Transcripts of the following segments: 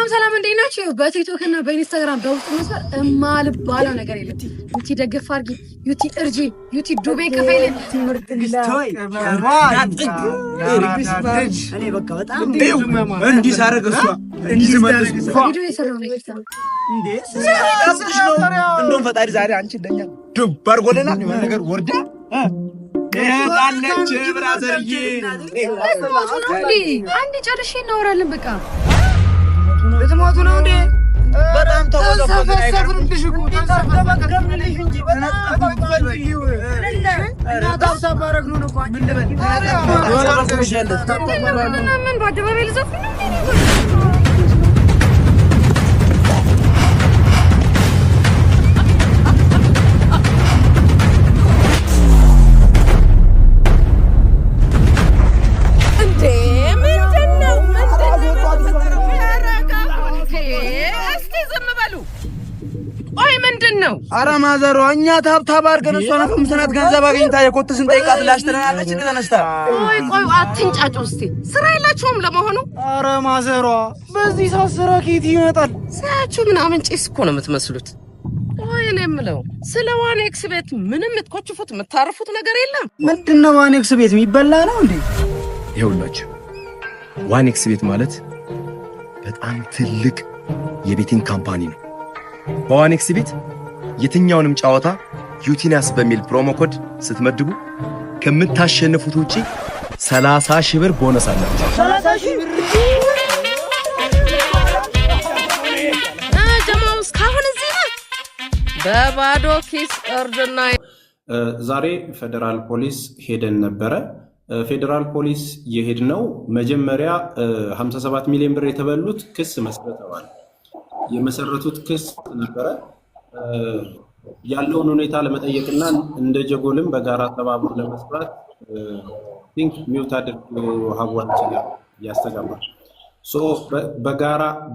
ሰላም እንዴት ናችሁ? በቲክቶክ እና በኢንስታግራም በውስጥ መስመር እማልባለው ነገር የለም። ዩቲ ደግፍ አድርጊ፣ ዩቲ እርጂ፣ ዩቲ ዱቤ ከፈይለ ትምርት ሊስቶይ እኔ በቃ በጣም እንዲህ ሳረገሷ እንዲህ ዝመጥስ ቪዲዮ የሰራው ነው እንዴ እንደውም ፈጣሪ ዛሬ አንቺ እንደኛ ዱብ አድርጎልናል። የሆነ ነገር ወርዳ ታለች ብራዘርዬ አንዴ ጨርሼ እናወራለን። በቃ ልትሞቱ ነው እንዴ? በጣም ተወሰፈሰፍንልሽ እኮ ተሰፈሰፍንልሽ እንጂ ታብሳባረግኑን እኮ ምን ልበል ምን በአደባባይ ልዘፍን ነው አረ ማዘሯ እኛ ታብታብ አድርገን እሷን ከምስናት ገንዘብ አግኝታ የኮትስን ጠይቃት ላሽተናለች ተነስታ ቆይ አትንጫጩ እስቲ ስራ የላችሁም ለመሆኑ አረ ማዘሯ በዚህ ሳስራ ኬት ይመጣል ሳያችሁ ምናምን ጭስ እኮ ነው የምትመስሉት ቆይ እኔ የምለው ስለ ዋኔክስ ቤት ምንም የምትኮችፉት የምታርፉት ነገር የለም ምንድነው ዋኔክስ ቤት የሚበላ ነው እንዴ ይኸውላችሁ ዋኔክስ ቤት ማለት በጣም ትልቅ የቤቲንግ ካምፓኒ ነው በዋኔክስ ቤት የትኛውንም ጨዋታ ዩቲናስ በሚል ፕሮሞ ኮድ ስትመድቡ ከምታሸንፉት ውጪ 30,000 ብር ቦነስ አላችሁ 30,000 ብር ጀማው እስካሁን እዚህ ነው በባዶ ኪስ እርድና ዛሬ ፌደራል ፖሊስ ሄደን ነበረ ፌደራል ፖሊስ የሄድነው መጀመሪያ 57 ሚሊዮን ብር የተበሉት ክስ መስርተዋል የመሰረቱት ክስ ነበረ ያለውን ሁኔታ ለመጠየቅና እንደ ጀጎልም በጋራ ተባብሮ ለመስራት ቲንክ ሚውት አድርጎ ሀዋን ያስተጋባል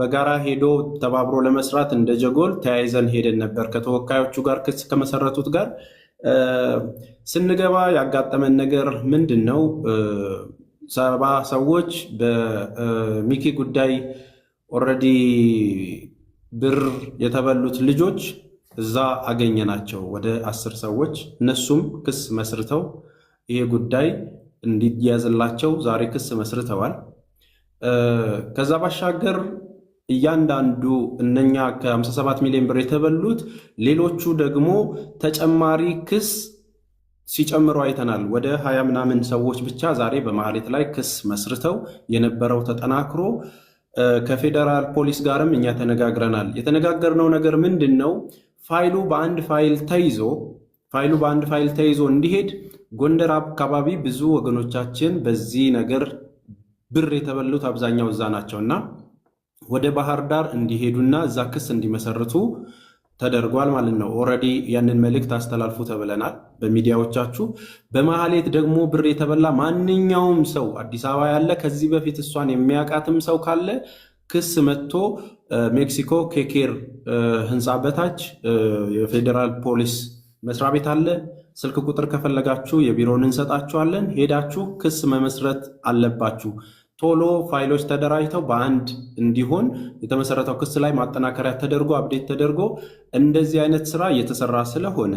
በጋራ ሄዶ ተባብሮ ለመስራት እንደ ጀጎል ተያይዘን ሄደን ነበር ከተወካዮቹ ጋር ክስ ከመሰረቱት ጋር ስንገባ ያጋጠመን ነገር ምንድነው 70 ሰዎች በሚኪ ጉዳይ ኦሬዲ ብር የተበሉት ልጆች እዛ አገኘናቸው ወደ 10 ሰዎች እነሱም ክስ መስርተው ይሄ ጉዳይ እንዲያዝላቸው ዛሬ ክስ መስርተዋል ከዛ ባሻገር እያንዳንዱ እነኛ ከ57 ሚሊዮን ብር የተበሉት ሌሎቹ ደግሞ ተጨማሪ ክስ ሲጨምሩ አይተናል ወደ 20 ምናምን ሰዎች ብቻ ዛሬ በማህሌት ላይ ክስ መስርተው የነበረው ተጠናክሮ ከፌደራል ፖሊስ ጋርም እኛ ተነጋግረናል የተነጋገርነው ነገር ምንድነው ፋይሉ በአንድ ፋይል ተይዞ እንዲሄድ ጎንደር አካባቢ ብዙ ወገኖቻችን በዚህ ነገር ብር የተበሉት አብዛኛው እዛ ናቸውና ወደ ባህር ዳር እንዲሄዱና እዛ ክስ እንዲመሰርቱ ተደርጓል ማለት ነው ኦሬዲ ያንን መልእክት አስተላልፉ ተብለናል በሚዲያዎቻችሁ በማህሌት ደግሞ ብር የተበላ ማንኛውም ሰው አዲስ አበባ ያለ ከዚህ በፊት እሷን የሚያቃትም ሰው ካለ ክስ መጥቶ ሜክሲኮ ኬኬር ህንፃ በታች የፌደራል ፖሊስ መስሪያ ቤት አለ ስልክ ቁጥር ከፈለጋችሁ የቢሮውን እንሰጣችኋለን ሄዳችሁ ክስ መመስረት አለባችሁ ቶሎ ፋይሎች ተደራጅተው በአንድ እንዲሆን የተመሰረተው ክስ ላይ ማጠናከሪያ ተደርጎ አፕዴት ተደርጎ እንደዚህ አይነት ስራ እየተሰራ ስለሆነ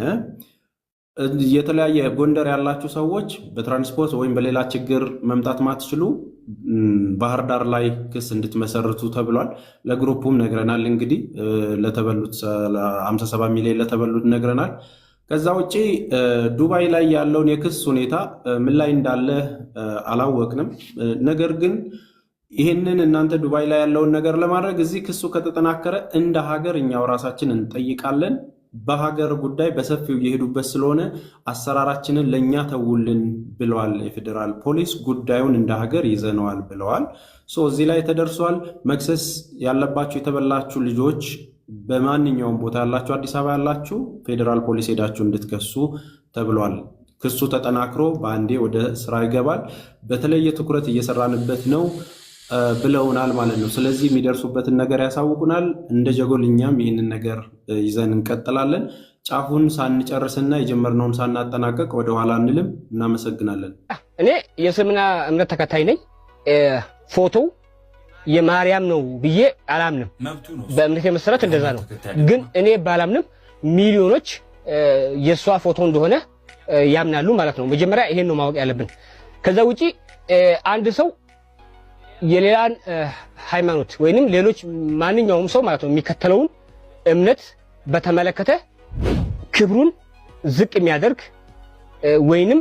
የተለያየ ጎንደር ያላችሁ ሰዎች በትራንስፖርት ወይም በሌላ ችግር መምጣት ማትችሉ ባህር ዳር ላይ ክስ እንድትመሰርቱ ተብሏል ለግሩፑም ነግረናል እንግዲህ ለተበሉት 57 ሚሊዮን ለተበሉት ነግረናል ከዛ ውጪ ዱባይ ላይ ያለውን የክስ ሁኔታ ምን ላይ እንዳለ አላወቅንም ነገር ግን ይሄንን እናንተ ዱባይ ላይ ያለውን ነገር ለማድረግ እዚህ ክሱ ከተጠናከረ እንደ ሀገር እኛው ራሳችን እንጠይቃለን በሀገር ጉዳይ በሰፊው እየሄዱበት ስለሆነ አሰራራችንን ለኛ ተውልን ብለዋል የፌደራል ፖሊስ ጉዳዩን እንደ ሀገር ይዘነዋል ብለዋል እዚህ ላይ ተደርሷል መክሰስ ያለባችሁ የተበላችሁ ልጆች በማንኛውም ቦታ ያላችሁ አዲስ አበባ ያላችሁ ፌደራል ፖሊስ ሄዳችሁ እንድትከሱ ተብሏል ክሱ ተጠናክሮ በአንዴ ወደ ስራ ይገባል በተለየ ትኩረት እየሰራንበት ነው ብለውናል ማለት ነው ስለዚህ የሚደርሱበትን ነገር ያሳውቁናል እንደ ጀጎልኛም ይህንን ነገር ይዘን እንቀጥላለን ጫፉን ሳንጨርስና የጀመርነውን ሳናጠናቀቅ ወደ ኋላ አንልም እናመሰግናለን እኔ የእስልምና እምነት ተከታይ ነኝ ፎቶ የማርያም ነው ብዬ አላምንም። በእምነቴ መሰረት እንደዛ ነው። ግን እኔ ባላምንም ሚሊዮኖች የሷ ፎቶ እንደሆነ ያምናሉ ማለት ነው። መጀመሪያ ይሄን ነው ማወቅ ያለብን። ከዛ ውጪ አንድ ሰው የሌላን ሃይማኖት ወይንም ሌሎች ማንኛውም ሰው ማለት ነው የሚከተለውን እምነት በተመለከተ ክብሩን ዝቅ የሚያደርግ ወይንም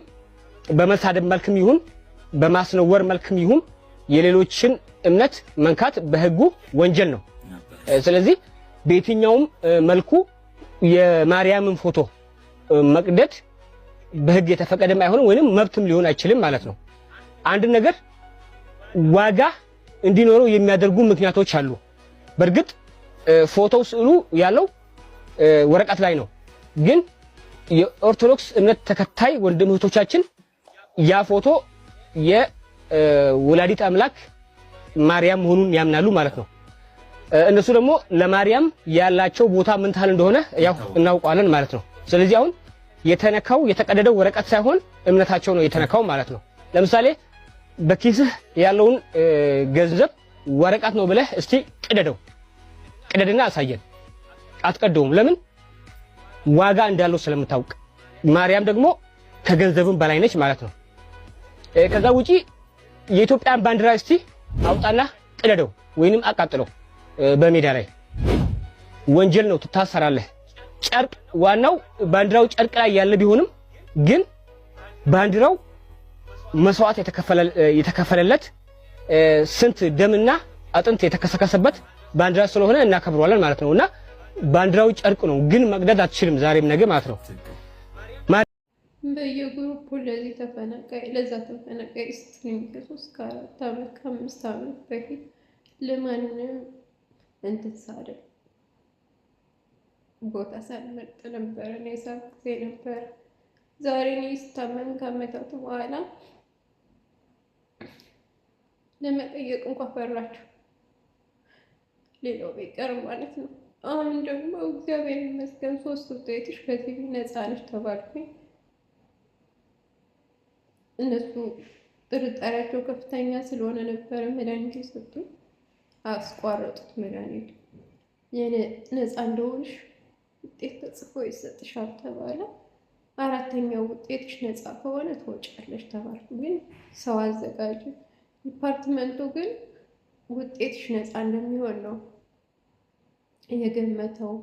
በመሳደብ መልክም ይሁን በማስነወር መልክም ይሁን የሌሎችን እምነት መንካት በህጉ ወንጀል ነው። ስለዚህ በየትኛውም መልኩ የማርያምን ፎቶ መቅደድ በህግ የተፈቀደም አይሆንም ወይንም መብትም ሊሆን አይችልም ማለት ነው። አንድ ነገር ዋጋ እንዲኖረው የሚያደርጉ ምክንያቶች አሉ። በእርግጥ ፎቶው ስዕሉ ያለው ወረቀት ላይ ነው። ግን የኦርቶዶክስ እምነት ተከታይ ወንድም እህቶቻችን ያ ፎቶ የወላዲት አምላክ ማርያም መሆኑን ያምናሉ ማለት ነው። እነሱ ደግሞ ለማርያም ያላቸው ቦታ ምን ታህል እንደሆነ ያው እናውቃለን ማለት ነው። ስለዚህ አሁን የተነካው የተቀደደው ወረቀት ሳይሆን እምነታቸው ነው የተነካው ማለት ነው። ለምሳሌ በኪስህ ያለውን ገንዘብ ወረቀት ነው ብለህ እስቲ ቅደድና አሳየን። አትቀደውም። ለምን? ዋጋ እንዳለው ስለምታውቅ። ማርያም ደግሞ ከገንዘብም በላይ ነች ማለት ነው። ከዛ ውጪ የኢትዮጵያን ባንዲራ እስቲ አውጣና ቅደደው ወይንም አቃጥለው በሜዳ ላይ ወንጀል ነው፣ ትታሰራለህ። ጨርቅ ዋናው ባንዲራው ጨርቅ ላይ ያለ ቢሆንም ግን ባንዲራው መስዋዕት የተከፈለለት ስንት ደምና አጥንት የተከሰከሰበት ባንዲራ ስለሆነ እናከብረዋለን ማለት ነውና ባንዲራው ጨርቅ ነው፣ ግን መቅደድ አትችልም ዛሬም ነገ ማለት ነው። በየግሩፑ ለዚህ ተፈናቃይ ለዛ ተፈናቃይ ስትሪም ከ3 ከ4 ዓመት ከ5 ዓመት በፊት ለማንም እንትን ሳደል ቦታ ሳልመርጥ ነበር እኔ ሳብ ጊዜ ነበር። ዛሬ እኔ ስታመም ከዓመታት በኋላ ለመጠየቅ እንኳን ፈራችሁ፣ ሌላው ቢቀር ማለት ነው። አሁን ደግሞ እግዚአብሔር ይመስገን 3 ውጤቶች ከዚህ ነፃ ነሽ ተባልኩኝ። እነሱ ጥርጣሬያቸው ከፍተኛ ስለሆነ ነበር መድኃኒት የሰጡኝ። አስቋረጡት መድኃኒት። ነፃ እንደሆንሽ ውጤት ተጽፎ ይሰጥሻል ተባለ። 4ኛው ውጤትሽ ነፃ ከሆነ ትወጫለሽ ተባልኩ። ግን ሰው አዘጋጅ ዲፓርትመንቱ ግን ውጤትሽ ነፃ እንደሚሆን ነው የገመተው።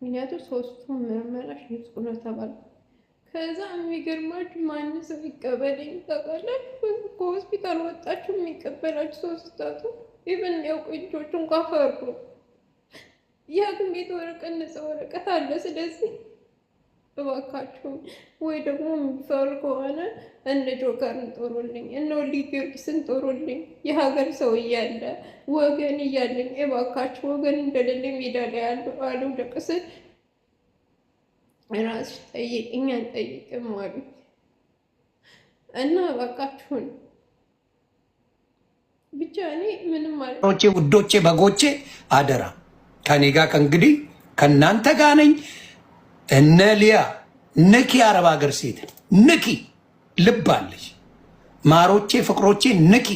ምክንያቱም 3ቱም ምርመራሽ ንጹህ ነው ተባልኩ። ከዛ የሚገርማችሁ ማን ሰው ይቀበለኝ ታውቃላችሁ? ከሆስፒታል ወጣችሁ የሚቀበላችሁ ሰው ስታጡ ኢቭን ያውቁ ልጆች እንኳን ፈሩ። የሐኪም ቤት ወረቀት ነፃ ወረቀት አለ። ስለዚህ እባካችሁ ወይ ደግሞ የሚፈሩ ከሆነ እነ ጆከርን ጥሩልኝ፣ እነ ወልደ ጊዮርጊስን ጥሩልኝ። የሀገር ሰው እያለ ወገን እያለኝ እባካችሁ ወገን እንደሌለ ሜዳ ላይ አሉ ደቅስል ራስሽ ጠይቅ እኛን ጠይቅም አሉ እና እባካችሁን ብቻ እኔ ምንም ማለት ውዶቼ በጎቼ አደራ ከኔ ጋር ከእንግዲህ ከእናንተ ጋር ነኝ። እነ ሊያ ንኪ አረብ ሀገር ሴት ንኪ ልባለች። ማሮቼ ፍቅሮቼ ንኪ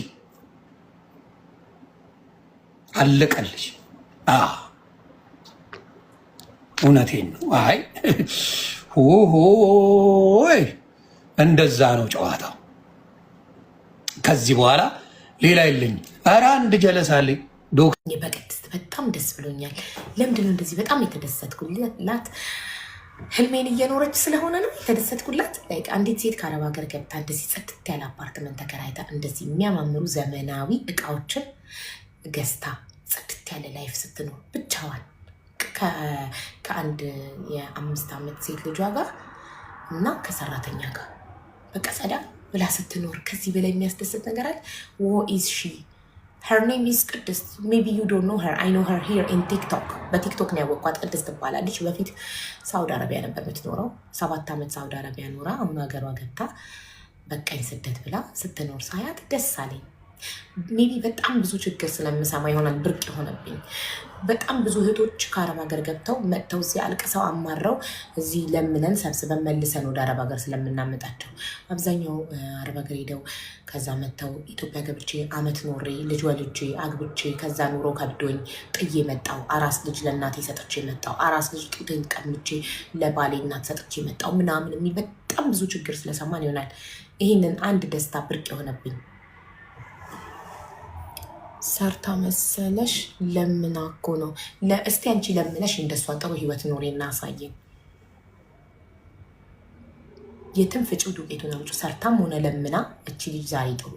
አለቀልሽ። እውነቴን ነው። አይ ሆይ እንደዛ ነው ጨዋታው። ከዚህ በኋላ ሌላ የለኝም። ኧረ አንድ ጀለሳለኝ በቅድስት በጣም ደስ ብሎኛል። ለምንድነው እንደዚህ በጣም የተደሰትኩላት? ህልሜን እየኖረች ስለሆነ ነው የተደሰትኩላት። አንዲት ሴት ከአረብ ሀገር ገብታ እንደዚህ ጽድት ያለ አፓርትመንት ተከራይታ እንደዚህ የሚያማምሩ ዘመናዊ እቃዎችን ገዝታ ጽድት ያለ ላይፍ ስትኖር ብቻዋን ከአንድ የ5 ዓመት ሴት ልጇ ጋር እና ከሰራተኛ ጋር በቃ ጸዳ ብላ ስትኖር ከዚህ በላይ የሚያስደስት ነገር አለ? ኢዝ ሺ her name is ቅድስት። maybe you don't know her. I know her here in TikTok. በቲክቶክ ነው ያወቅኳት። ቅድስት ትባላለች። በፊት ሳውዲ አረቢያ ነበር የምትኖረው። 7 ዓመት ሳውዲ አረቢያ ኖራ አሁን ሀገሯ ገብታ በቃኝ ስደት ብላ ስትኖር ሳያት ደስ አለኝ። ሜቢ በጣም ብዙ ችግር ስለምሰማ ይሆናል ብርቅ የሆነብኝ። በጣም ብዙ እህቶች ከአረብ ሀገር ገብተው መጥተው እዚህ አልቅሰው አማረው እዚህ ለምነን ሰብስበን መልሰን ወደ አረብ ሀገር ስለምናመጣቸው አብዛኛው አረብ ሀገር ሄደው ከዛ መጥተው ኢትዮጵያ ገብቼ አመት ኖሬ ልጅ ወልጄ አግብቼ ከዛ ኑሮ ከብዶኝ ጥዬ መጣው። አራስ ልጅ ለእናቴ ሰጥቼ መጣው። አራስ ልጅ ጡቴን ቀምቼ ለባሌ እናት ሰጥቼ መጣው ምናምን የሚል በጣም ብዙ ችግር ስለሰማን ይሆናል ይህንን አንድ ደስታ ብርቅ የሆነብኝ። ሰርታ መሰለሽ ለምና እኮ ነው። እስቲ አንቺ ለምነሽ እንደሷ ጥሩ ህይወት ኖሬ እና አሳየን። የትም ፍጪው ዱቄቱን አምጪው። ሰርታም ሆነ ለምና እቺ ልጅ ዛሬ ጥሩ